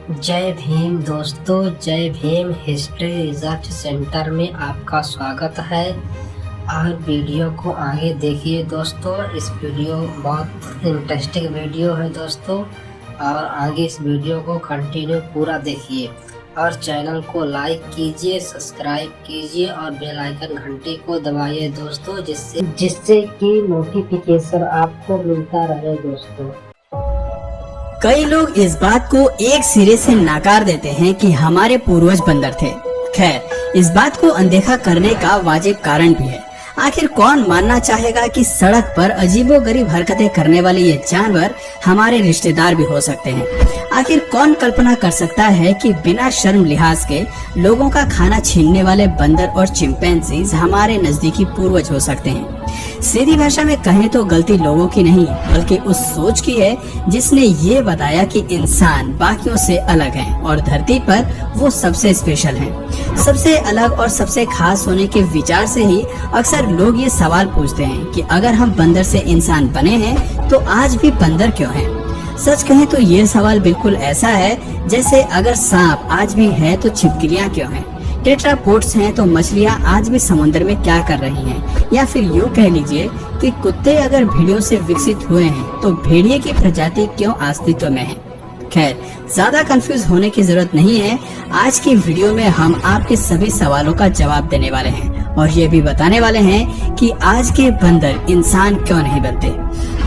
जय भीम दोस्तों, जय भीम। हिस्ट्री रिसर्च सेंटर में आपका स्वागत है और वीडियो को आगे देखिए दोस्तों। इस वीडियो बहुत इंटरेस्टिंग वीडियो है दोस्तों और आगे इस वीडियो को कंटिन्यू पूरा देखिए और चैनल को लाइक कीजिए, सब्सक्राइब कीजिए और बेल आइकन घंटी को दबाइए दोस्तों, जिससे कि नोटिफिकेशन आपको मिलता रहे दोस्तों। कई लोग इस बात को एक सिरे से नकार देते हैं कि हमारे पूर्वज बंदर थे। खैर, इस बात को अनदेखा करने का वाजिब कारण भी है। आखिर कौन मानना चाहेगा कि सड़क पर अजीबोगरीब हरकतें करने वाले ये जानवर हमारे रिश्तेदार भी हो सकते हैं। आखिर कौन कल्पना कर सकता है कि बिना शर्म लिहाज के लोगों का खाना छीनने वाले बंदर और चिंपैंजीज हमारे नजदीकी पूर्वज हो सकते हैं। सीधी भाषा में कहें तो गलती लोगों की नहीं बल्कि उस सोच की है जिसने ये बताया कि इंसान बाकियों से अलग है और धरती पर वो सबसे स्पेशल है। सबसे अलग और सबसे खास होने के विचार से ही अक्सर लोग ये सवाल पूछते हैं कि अगर हम बंदर से इंसान बने हैं तो आज भी बंदर क्यों हैं? सच कहें तो ये सवाल बिल्कुल ऐसा है जैसे अगर सांप आज भी है तो छिपकलियां क्यों हैं? टेट्रापोड्स हैं तो मछलियां आज भी समुद्र में क्या कर रही हैं? या फिर यूँ कह लीजिए कि कुत्ते अगर भेड़ियों से विकसित हुए हैं तो भेड़िए की प्रजाति क्यों अस्तित्व में है? खैर, ज्यादा कंफ्यूज होने की जरूरत नहीं है। आज की वीडियो में हम आपके सभी सवालों का जवाब देने वाले हैं और ये भी बताने वाले हैं कि आज के बंदर इंसान क्यों नहीं बनते।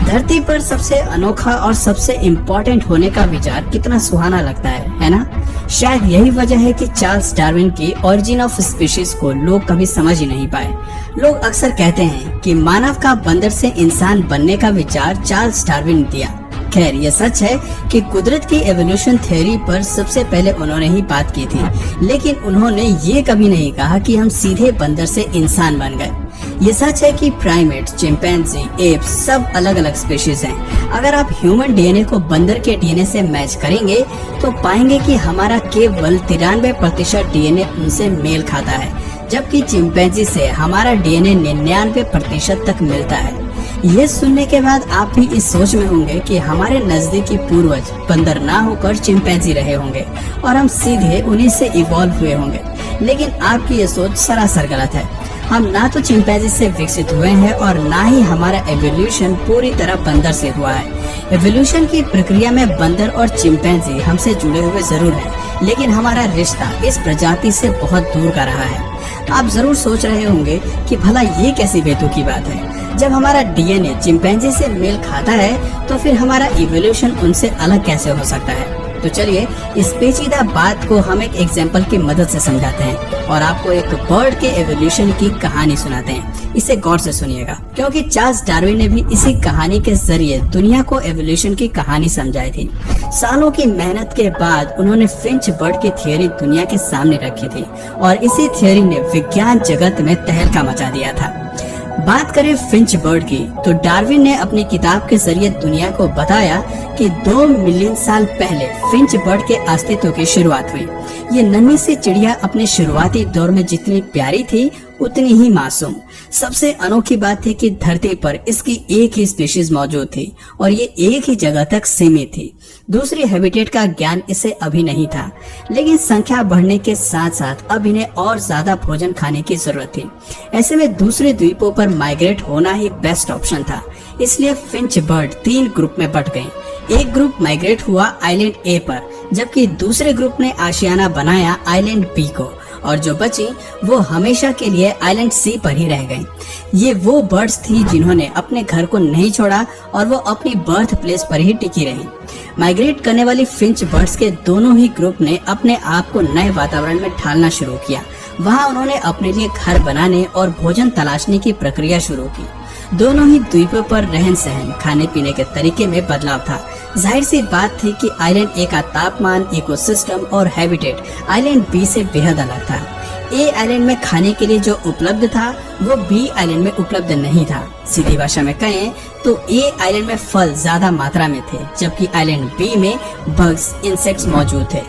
धरती पर सबसे अनोखा और सबसे इम्पोर्टेंट होने का विचार कितना सुहाना लगता है ना? शायद यही वजह है कि चार्ल्स डार्विन की ओरिजिन ऑफ स्पीशीज को लोग कभी समझ ही नहीं पाए। लोग अक्सर कहते हैं कि मानव का बंदर से इंसान बनने का विचार चार्ल्स डार्विन ने दिया। खैर, ये सच है कि कुदरत की एवोल्यूशन थ्योरी पर सबसे पहले उन्होंने ही बात की थी, लेकिन उन्होंने ये कभी नहीं कहा कि हम सीधे बंदर से इंसान बन गए। ये सच है कि प्राइमेट्स, चिंपैंजी, एप्स सब अलग अलग स्पीशीज हैं। अगर आप ह्यूमन डीएनए को बंदर के डीएनए से मैच करेंगे तो पाएंगे कि हमारा केवल 93% डीएनए उनसे मेल खाता है, जबकि चिंपैंजी से हमारा डीएनए 99% तक मिलता है। ये सुनने के बाद आप भी इस सोच में होंगे कि हमारे नजदीकी पूर्वज बंदर ना होकर चिंपैंजी रहे होंगे और हम सीधे उन्हीं से इवॉल्व हुए होंगे। लेकिन आपकी ये सोच सरासर गलत है। हम ना तो चिंपैंजी से विकसित हुए हैं और ना ही हमारा एवोल्यूशन पूरी तरह बंदर से हुआ है। एवोल्यूशन की प्रक्रिया में बंदर और चिंपैंजी हमसे जुड़े हुए जरूर हैं, लेकिन हमारा रिश्ता इस प्रजाति से बहुत दूर का रहा है। आप जरूर सोच रहे होंगे कि भला ये कैसी बेतुकी बात है। जब हमारा डीएनए चिंपैंजी से मेल खाता है तो फिर हमारा इवोल्यूशन उनसे अलग कैसे हो सकता है? तो चलिए इस पेचीदा बात को हम एक एग्जाम्पल की मदद से समझाते हैं और आपको एक बर्ड के एवोल्यूशन की कहानी सुनाते हैं। इसे गौर से सुनिएगा, क्योंकि चार्ल्स डार्विन ने भी इसी कहानी के जरिए दुनिया को एवोल्यूशन की कहानी समझाई थी। सालों की मेहनत के बाद उन्होंने फिंच बर्ड की थियोरी दुनिया के सामने रखी थी और इसी थियोरी ने विज्ञान जगत में तहलका मचा दिया था। बात करें फिंच बर्ड की तो डार्विन ने अपनी किताब के जरिए दुनिया को बताया कि 2 मिलियन साल पहले फिंच बर्ड के अस्तित्व की शुरुआत हुई। ये नन्ही सी चिड़िया अपने शुरुआती दौर में जितनी प्यारी थी उतनी ही मासूम। सबसे अनोखी बात थी कि धरती पर इसकी एक ही स्पीशीज मौजूद थी और ये एक ही जगह तक सीमित थी। दूसरी हैबिटेट का ज्ञान इसे अभी नहीं था, लेकिन संख्या बढ़ने के साथ साथ अब इन्हें और ज्यादा भोजन खाने की जरूरत थी। ऐसे में दूसरे द्वीपों पर माइग्रेट होना ही बेस्ट ऑप्शन था। इसलिए फिंच बर्ड 3 ग्रुप में बट गई। एक ग्रुप माइग्रेट हुआ आइलैंड ए पर, जबकि दूसरे ग्रुप ने आशियाना बनाया आइलैंड बी को और जो बची वो हमेशा के लिए आइलैंड सी पर ही रह गई। ये वो बर्ड्स थी जिन्होंने अपने घर को नहीं छोड़ा और वो अपनी बर्थ प्लेस पर ही टिकी रही। माइग्रेट करने वाली फिंच बर्ड्स के दोनों ही ग्रुप ने अपने आप को नए वातावरण में ढालना शुरू किया। वहाँ उन्होंने अपने लिए घर बनाने और भोजन तलाशने की प्रक्रिया शुरू की। दोनों ही द्वीपों पर रहन सहन, खाने पीने के तरीके में बदलाव था। जाहिर सी बात थी कि आइलैंड ए का तापमान, इकोसिस्टम और हैबिटेट आइलैंड बी से बेहद अलग था। ए आइलैंड में खाने के लिए जो उपलब्ध था वो बी आइलैंड में उपलब्ध नहीं था। सीधी भाषा में कहें तो ए आइलैंड में फल ज्यादा मात्रा में थे, जबकि आइलैंड बी में बग्स, इंसेक्ट्स मौजूद थे।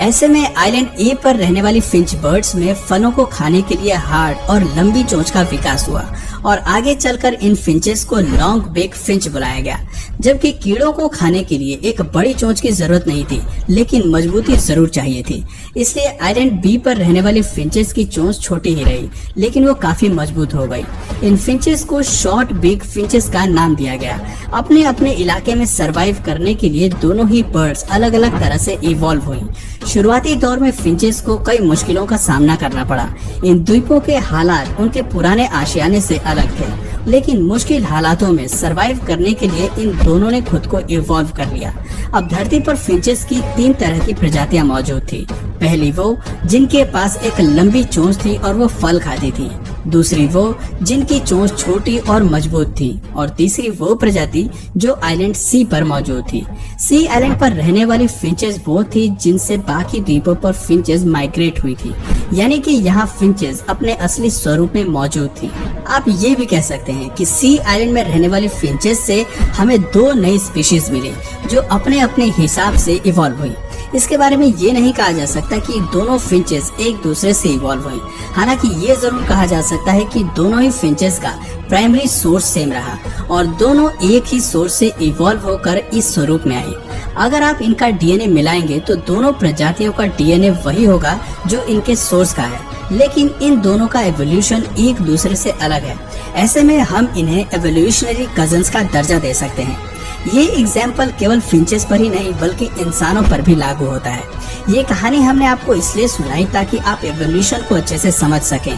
ऐसे में आइलैंड ए पर रहने वाली फिंच बर्ड्स में फलों को खाने के लिए हार्ड और लंबी चोंच का विकास हुआ और आगे चलकर इन फिंचेस को लॉन्ग बिग फिंच बुलाया गया। जबकि कीड़ों को खाने के लिए एक बड़ी चोंच की जरूरत नहीं थी, लेकिन मजबूती जरूर चाहिए थी। इसलिए आइलैंड बी पर रहने वाले फिंचेस की चोंच छोटी ही रही, लेकिन वो काफी मजबूत हो गई। इन फिंचेस को शॉर्ट बिग फिंचेस का नाम दिया गया। अपने अपने इलाके में सरवाइव करने के लिए दोनों ही बर्ड्स अलग अलग तरह से इवॉल्व हुई। शुरुआती दौर में फिंचेस को कई मुश्किलों का सामना करना पड़ा। इन द्वीपों के हालात उनके पुराने आशियाने से अलग थे, लेकिन मुश्किल हालातों में सरवाइव करने के लिए इन दोनों ने खुद को इवॉल्व कर लिया। अब धरती पर फिंचेस की 3 तरह की प्रजातियां मौजूद थी। पहली वो जिनके पास एक लंबी चोंच थी और वो फल खाती थी। दूसरी वो जिनकी चोंच छोटी और मजबूत थी, और तीसरी वो प्रजाति जो आइलैंड सी पर मौजूद थी। सी आइलैंड पर रहने वाली फिंचेस वो थी जिनसे बाकी द्वीपों पर फिंचेस माइग्रेट हुई थी, यानी कि यहाँ फिंचेस अपने असली स्वरूप में मौजूद थी। आप ये भी कह सकते हैं कि सी आइलैंड में रहने वाली फिंचेस से हमें 2 नई स्पीशीज मिली जो अपने अपने हिसाब से इवॉल्व हुई। इसके बारे में ये नहीं कहा जा सकता कि दोनों फिंचेस एक दूसरे से इवॉल्व हुई। हालांकि ये जरूर कहा जा सकता है कि दोनों ही फिंचेस का प्राइमरी सोर्स सेम रहा और दोनों एक ही सोर्स से इवॉल्व होकर इस स्वरूप में आई। अगर आप इनका डीएनए मिलाएंगे तो दोनों प्रजातियों का डीएनए वही होगा जो इनके सोर्स का है, लेकिन इन दोनों का एवोल्यूशन एक दूसरे से अलग है। ऐसे में हम इन्हें एवोल्यूशनरी कजन्स का दर्जा दे सकते हैं। ये एग्जाम्पल केवल फिंचेस पर ही नहीं बल्कि इंसानों पर भी लागू होता है। ये कहानी हमने आपको इसलिए सुनाई ताकि आप एवोल्यूशन को अच्छे से समझ सकें।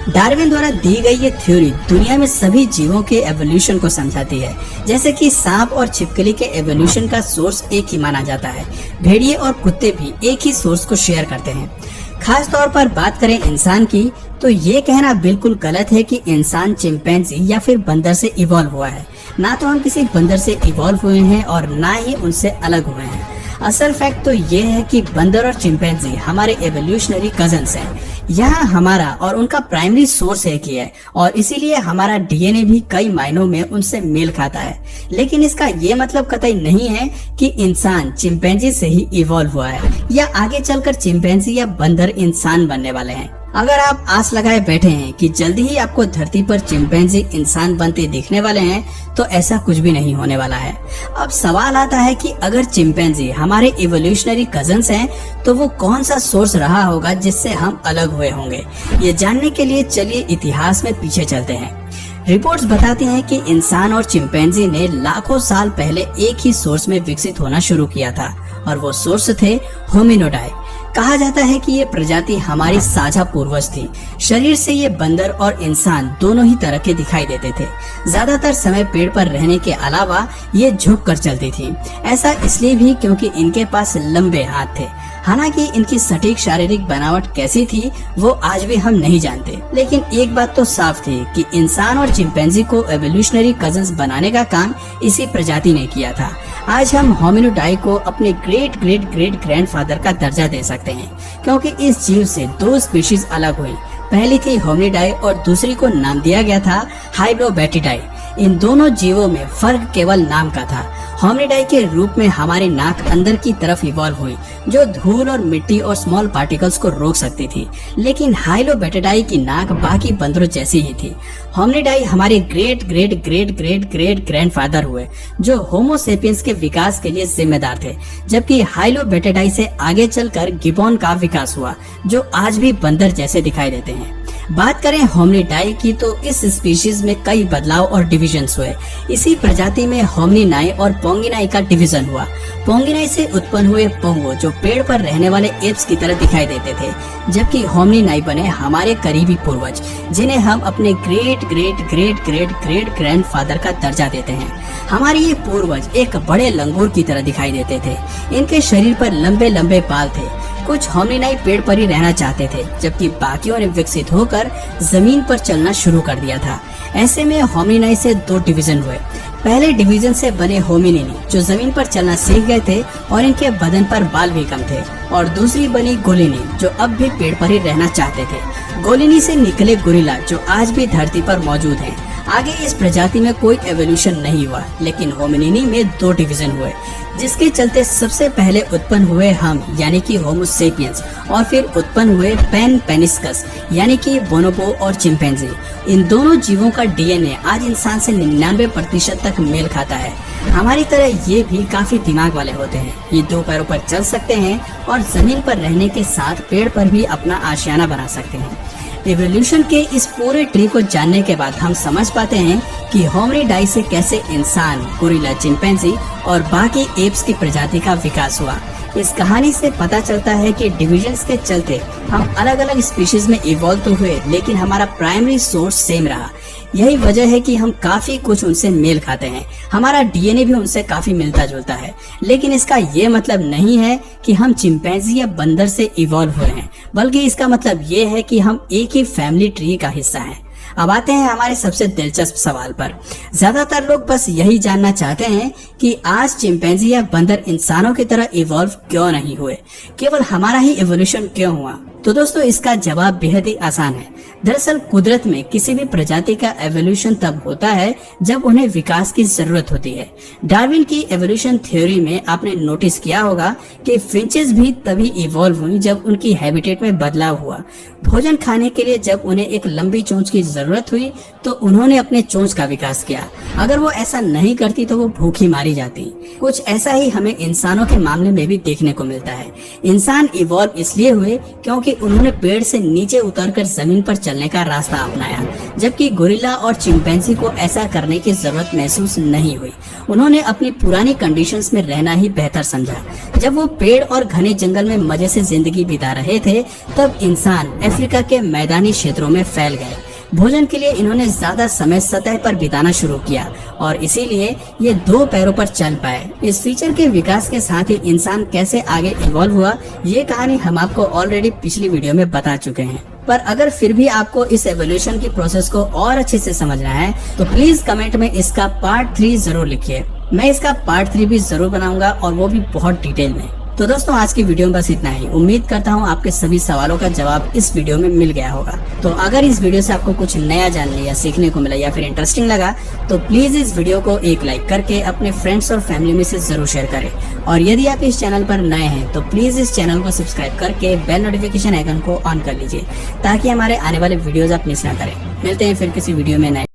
डार्विन द्वारा दी गई ये थ्योरी दुनिया में सभी जीवों के एवोल्यूशन को समझाती है। जैसे कि सांप और छिपकली के एवोल्यूशन का सोर्स एक ही माना जाता है। भेड़िए और कुत्ते भी एक ही सोर्स को शेयर करते हैं। खास तौर पर बात करें इंसान की, तो ये कहना बिल्कुल गलत है कि इंसान चिंपैंजी या फिर बंदर से इवॉल्व हुआ है। ना तो हम किसी बंदर से इवॉल्व हुए हैं और ना ही उनसे अलग हुए हैं। असल फैक्ट तो ये है कि बंदर और चिंपैंजी हमारे एवोल्यूशनरी कजन्स हैं। यहाँ हमारा और उनका प्राइमरी सोर्स एक ही है और इसीलिए हमारा डीएनए भी कई मायनों में उनसे मेल खाता है। लेकिन इसका ये मतलब कतई नहीं है कि इंसान चिंपैंजी से ही इवॉल्व हुआ है या आगे चलकर चिंपैंजी या बंदर इंसान बनने वाले हैं। अगर आप आस लगाए बैठे हैं कि जल्दी ही आपको धरती पर चिंपैंजी इंसान बनते दिखने वाले हैं, तो ऐसा कुछ भी नहीं होने वाला है। अब सवाल आता है कि अगर चिंपैंजी हमारे इवोल्यूशनरी कजन्स हैं, तो वो कौन सा सोर्स रहा होगा जिससे हम अलग हुए होंगे। ये जानने के लिए चलिए इतिहास में पीछे चलते हैं। रिपोर्ट्स बताती हैं कि इंसान और चिंपैंजी ने लाखों साल पहले एक ही सोर्स में विकसित होना शुरू किया था और वो सोर्स थे होमिनिडाई। कहा जाता है कि ये प्रजाति हमारी साझा पूर्वज थी। शरीर से ये बंदर और इंसान दोनों ही तरह के दिखाई देते थे। ज्यादातर समय पेड़ पर रहने के अलावा ये झुक कर चलती थी। ऐसा इसलिए भी क्योंकि इनके पास लंबे हाथ थे। हालांकि इनकी सटीक शारीरिक बनावट कैसी थी वो आज भी हम नहीं जानते, लेकिन एक बात तो साफ थी कि इंसान और चिंपैंजी को एवोल्यूशनरी कजन्स बनाने का काम इसी प्रजाति ने किया था। आज हम होमिनिडाई को अपने ग्रेट ग्रेट ग्रेट ग्रैंडफादर का दर्जा दे सकते हैं, क्योंकि इस जीव से 2 स्पीशीज अलग हुई। पहली थी होमिनिडाई और दूसरी को नाम दिया गया था हाइलोबैटिडाई। इन दोनों जीवों में फर्क केवल नाम का था। होमिनिडाई के रूप में हमारी नाक अंदर की तरफ इवॉल्व हुई, जो धूल और मिट्टी और स्मॉल पार्टिकल्स को रोक सकती थी, लेकिन हाइलोबैटिडाई की नाक बाकी बंदरों जैसी ही थी। होमिनिडाई हमारे great great great great great grandfather हुए, जो होमो सेपियंस के विकास के लिए जिम्मेदार थे, जबकि हाइलोबैटिडाई से आगे चलकर गिबॉन का विकास हुआ, जो आज भी बंदर जैसे दिखाई देते हैं। बात करें होमिनिडाई की, तो इस स्पीशीज में कई बदलाव और डिविजन्स हुए। इसी प्रजाति में होमिनिनाई और पोंगिनाई का डिवीजन हुआ। पोंगिनाई से उत्पन्न हुए पोंगो जो पेड़ पर रहने वाले एप्स की तरह दिखाई देते थे, जबकि होमिनिनाई बने हमारे करीबी पूर्वज, जिन्हें हम अपने great great great great great grandfather का दर्जा देते हैं। हमारे ये पूर्वज एक बड़े लंगूर की तरह दिखाई देते थे। इनके शरीर पर लंबे लंबे बाल थे। कुछ होमिनिनाई पेड़ पर ही रहना चाहते थे, जबकि बाकियों ने विकसित होकर जमीन पर चलना शुरू कर दिया था। ऐसे में होमिनिनाई से 2 डिवीजन हुए। पहले डिवीजन से बने होमिनिनी, जो जमीन पर चलना सीख गए थे और इनके बदन पर बाल भी कम थे, और दूसरी बनी गोलिनी, जो अब भी पेड़ पर ही रहना चाहते थे। गोलिनी से निकले गोरिल्ला, जो आज भी धरती पर मौजूद हैं। आगे इस प्रजाति में कोई एवोल्यूशन नहीं हुआ, लेकिन होमिनिनी में 2 डिवीजन हुए, जिसके चलते सबसे पहले उत्पन्न हुए हम यानी कि होमो सेपियंस, और फिर उत्पन्न हुए पेन पेनिस्कस यानी कि बोनोबो और चिंपैंजी। इन दोनों जीवों का डीएनए आज इंसान से 99% तक मेल खाता है। हमारी तरह ये भी काफी दिमाग वाले होते हैं। ये 2 पैरों पर चल सकते हैं और जमीन पर रहने के साथ पेड़ पर भी अपना आशियाना बना सकते हैं। एवोल्यूशन के इस पूरे ट्री को जानने के बाद हम समझ पाते हैं कि होमिनिडाई से कैसे इंसान, गोरिल्ला, चिंपैंजी और बाकी एप्स की प्रजाति का विकास हुआ। इस कहानी से पता चलता है कि डिविजन्स के चलते हम अलग अलग स्पीशीज में इवॉल्व तो हुए, लेकिन हमारा प्राइमरी सोर्स सेम रहा। यही वजह है कि हम काफी कुछ उनसे मेल खाते हैं। हमारा डीएनए भी उनसे काफी मिलता जुलता है, लेकिन इसका ये मतलब नहीं है कि हम चिंपैंजी या बंदर से इवॉल्व हुए हैं, बल्कि इसका मतलब ये है कि हम एक ही फैमिली ट्री का हिस्सा हैं। अब आते हैं हमारे सबसे दिलचस्प सवाल पर। ज्यादातर लोग बस यही जानना चाहते हैं कि आज चिंपैंजी या बंदर इंसानों की तरह इवॉल्व क्यों नहीं हुए, केवल हमारा ही इवोल्यूशन क्यों हुआ। तो दोस्तों, इसका जवाब बेहद ही आसान है। दरअसल कुदरत में किसी भी प्रजाति का एवोल्यूशन तब होता है जब उन्हें विकास की जरूरत होती है। डार्विन की एवोल्यूशन थ्योरी में आपने नोटिस किया होगा कि फिंचेस भी तभी इवॉल्व हुई जब उनकी हैबिटेट में बदलाव हुआ। भोजन खाने के लिए जब उन्हें एक लंबी चोंच की जरूरत हुई तो उन्होंने अपने चोंच का विकास किया। अगर वो ऐसा नहीं करती तो वो भूखी मारी जाती। कुछ ऐसा ही हमें इंसानों के मामले में भी देखने को मिलता है। इंसान इवॉल्व इसलिए हुए क्योंकि उन्होंने पेड़ से नीचे उतरकर जमीन पर चलने का रास्ता अपनाया, जबकि गोरिल्ला और चिंपैंजी को ऐसा करने की जरूरत महसूस नहीं हुई। उन्होंने अपनी पुरानी कंडीशंस में रहना ही बेहतर समझा। जब वो पेड़ और घने जंगल में मजे से जिंदगी बिता रहे थे, तब इंसान अफ्रीका के मैदानी क्षेत्रों में फैल गए। भोजन के लिए इन्होंने ज्यादा समय सतह पर बिताना शुरू किया और इसीलिए ये 2 पैरों पर चल पाए। इस फीचर के विकास के साथ ही इंसान कैसे आगे इवॉल्व हुआ, ये कहानी हम आपको ऑलरेडी पिछली वीडियो में बता चुके हैं। पर अगर फिर भी आपको इस एवोल्यूशन की प्रोसेस को और अच्छे से समझना है तो प्लीज कमेंट में इसका पार्ट 3 जरूर लिखिए। मैं इसका पार्ट 3 भी जरूर बनाऊंगा, और वो भी बहुत डिटेल में। तो दोस्तों, आज की वीडियो में बस इतना ही। उम्मीद करता हूँ आपके सभी सवालों का जवाब इस वीडियो में मिल गया होगा। तो अगर इस वीडियो से आपको कुछ नया जानने या सीखने को मिला या फिर इंटरेस्टिंग लगा तो प्लीज इस वीडियो को एक लाइक करके अपने फ्रेंड्स और फैमिली में से जरूर शेयर करें। और यदि आप इस चैनल पर नए हैं तो प्लीज इस चैनल को सब्सक्राइब करके बेल नोटिफिकेशन आइकन को ऑन कर लीजिए, ताकि हमारे आने वाले वीडियोज आप मिस ना करें। मिलते हैं फिर किसी वीडियो में नए